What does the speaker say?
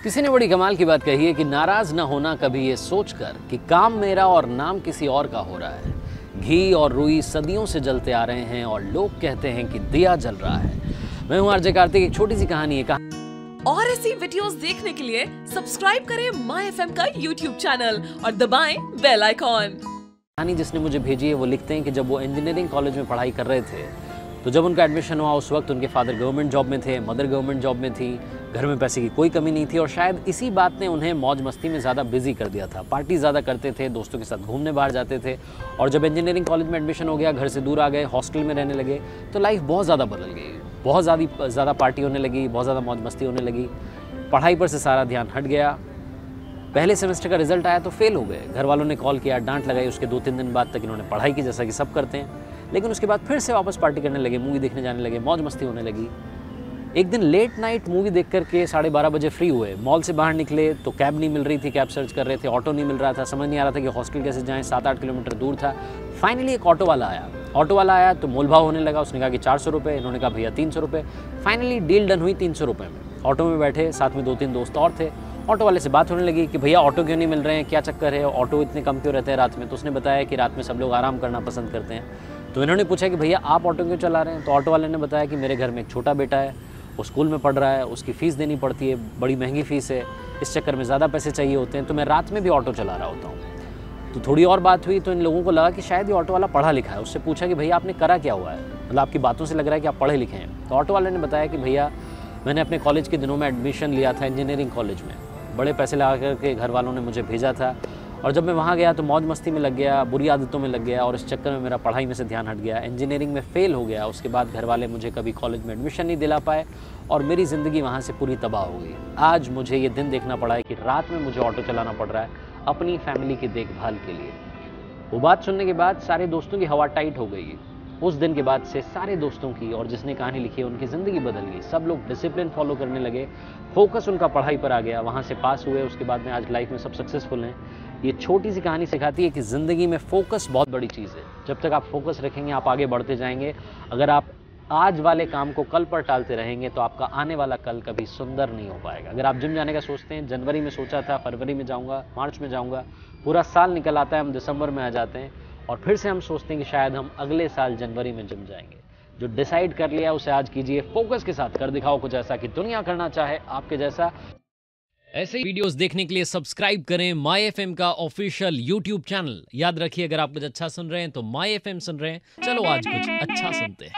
किसी ने बड़ी कमाल की बात कही है कि नाराज ना होना कभी ये सोचकर कि काम मेरा और नाम किसी और का हो रहा है। घी और रुई सदियों से जलते आ रहे हैं और लोग कहते हैं कि दिया जल रहा है। मैं हूं आरजे कार्तिक। एक छोटी सी कहानी है। और ऐसी वीडियोस देखने के लिए सब्सक्राइब करें माय एफएम का यूट्यूब चैनल और दबाएं बेल आइकॉन। कहानी जिसने मुझे भेजी है वो लिखते हैं कि जब वो इंजीनियरिंग कॉलेज में पढ़ाई कर रहे थे तो जब उनका एडमिशन हुआ उस वक्त उनके फादर गवर्नमेंट जॉब में थे, मदर गवर्नमेंट जॉब में थी, घर में पैसे की कोई कमी नहीं थी और शायद इसी बात ने उन्हें मौज मस्ती में ज़्यादा बिजी कर दिया था। पार्टी ज़्यादा करते थे, दोस्तों के साथ घूमने बाहर जाते थे और जब इंजीनियरिंग कॉलेज में एडमिशन हो गया, घर से दूर आ गए, हॉस्टल में रहने लगे तो लाइफ बहुत ज़्यादा बदल गई। बहुत ज़्यादा पार्टी होने लगी, बहुत ज़्यादा मौज मस्ती होने लगी। पढ़ाई पर से सारा ध्यान हट गया। पहले सेमेस्टर का रिजल्ट आया तो फेल हो गए। घर वालों ने कॉल किया, डांट लगाई। उसके 2-3 दिन बाद तक इन्होंने पढ़ाई की जैसा कि सब करते हैं, लेकिन उसके बाद फिर से वापस पार्टी करने लगे, मूवी देखने जाने लगे, मौज मस्ती होने लगी। एक दिन लेट नाइट मूवी देख करके 12:30 बजे फ्री हुए। मॉल से बाहर निकले तो कैब नहीं मिल रही थी, कैब सर्च कर रहे थे, ऑटो नहीं मिल रहा था, समझ नहीं आ रहा था कि हॉस्टल कैसे जाएं, 7-8 किलोमीटर दूर था। फाइनली एक ऑटो वाला आया तो मोलभाव होने लगा। उसने कहा कि 400 रुपये, इन्होंने कहा भैया 300 रुपये। फाइनली डील डन हुई 300 रुपये में। ऑटो में बैठे, साथ में 2-3 दोस्त और थे। ऑटो वाले से बात होने लगी कि भैया ऑटो क्यों नहीं मिल रहे हैं, क्या चक्कर है, ऑटो इतने कम क्यों रहते हैं रात में। तो उसने बताया कि रात में सब लोग आराम करना पसंद करते हैं। तो इन्होंने पूछा कि भैया आप ऑटो क्यों चला रहे हैं। तो ऑटो वाले ने बताया कि मेरे घर में एक छोटा बेटा है, वो स्कूल में पढ़ रहा है, उसकी फ़ीस देनी पड़ती है, बड़ी महंगी फ़ीस है, इस चक्कर में ज़्यादा पैसे चाहिए होते हैं, तो मैं रात में भी ऑटो चला रहा होता हूँ। तो थोड़ी और बात हुई तो इन लोगों को लगा कि शायद ये ऑटो वाला पढ़ा लिखा है। उससे पूछा कि भैया आपने करा क्या हुआ है, मतलब आपकी बातों से लग रहा है कि आप पढ़े लिखे हैं। तो ऑटो वाले ने बताया कि भैया मैंने अपने कॉलेज के दिनों में एडमिशन लिया था इंजीनियरिंग कॉलेज में, बड़े पैसे लगा करके घर वालों ने मुझे भेजा था और जब मैं वहाँ गया तो मौज मस्ती में लग गया, बुरी आदतों में लग गया और इस चक्कर में मेरा पढ़ाई में से ध्यान हट गया। इंजीनियरिंग में फ़ेल हो गया। उसके बाद घर वाले मुझे कभी कॉलेज में एडमिशन नहीं दिला पाए और मेरी ज़िंदगी वहाँ से पूरी तबाह हो गई। आज मुझे ये दिन देखना पड़ा है कि रात में मुझे ऑटो चलाना पड़ रहा है अपनी फैमिली की देखभाल के लिए। वो बात सुनने के बाद सारे दोस्तों की हवा टाइट हो गई। उस दिन के बाद से सारे दोस्तों की और जिसने कहानी लिखी है उनकी ज़िंदगी बदल गई। सब लोग डिसिप्लिन फॉलो करने लगे, फोकस उनका पढ़ाई पर आ गया, वहाँ से पास हुए। उसके बाद में आज लाइफ में सब सक्सेसफुल हैं। ये छोटी सी कहानी सिखाती है कि ज़िंदगी में फोकस बहुत बड़ी चीज़ है। जब तक आप फोकस रखेंगे आप आगे बढ़ते जाएंगे। अगर आप आज वाले काम को कल पर टालते रहेंगे तो आपका आने वाला कल कभी सुंदर नहीं हो पाएगा। अगर आप जिम जाने का सोचते हैं, जनवरी में सोचा था, फरवरी में जाऊँगा, मार्च में जाऊँगा, पूरा साल निकल आता है, हम दिसंबर में आ जाते हैं और फिर से हम सोचते हैं कि शायद हम अगले साल जनवरी में जिम जाएंगे। जो डिसाइड कर लिया उसे आज कीजिए, फोकस के साथ कर दिखाओ कुछ ऐसा कि दुनिया करना चाहे आपके जैसा। ऐसे ही वीडियोस देखने के लिए सब्सक्राइब करें माय एफएम का ऑफिशियल यूट्यूब चैनल। याद रखिए अगर आप कुछ अच्छा सुन रहे हैं तो माय एफएम सुन रहे हैं। चलो आज कुछ अच्छा सुनते हैं।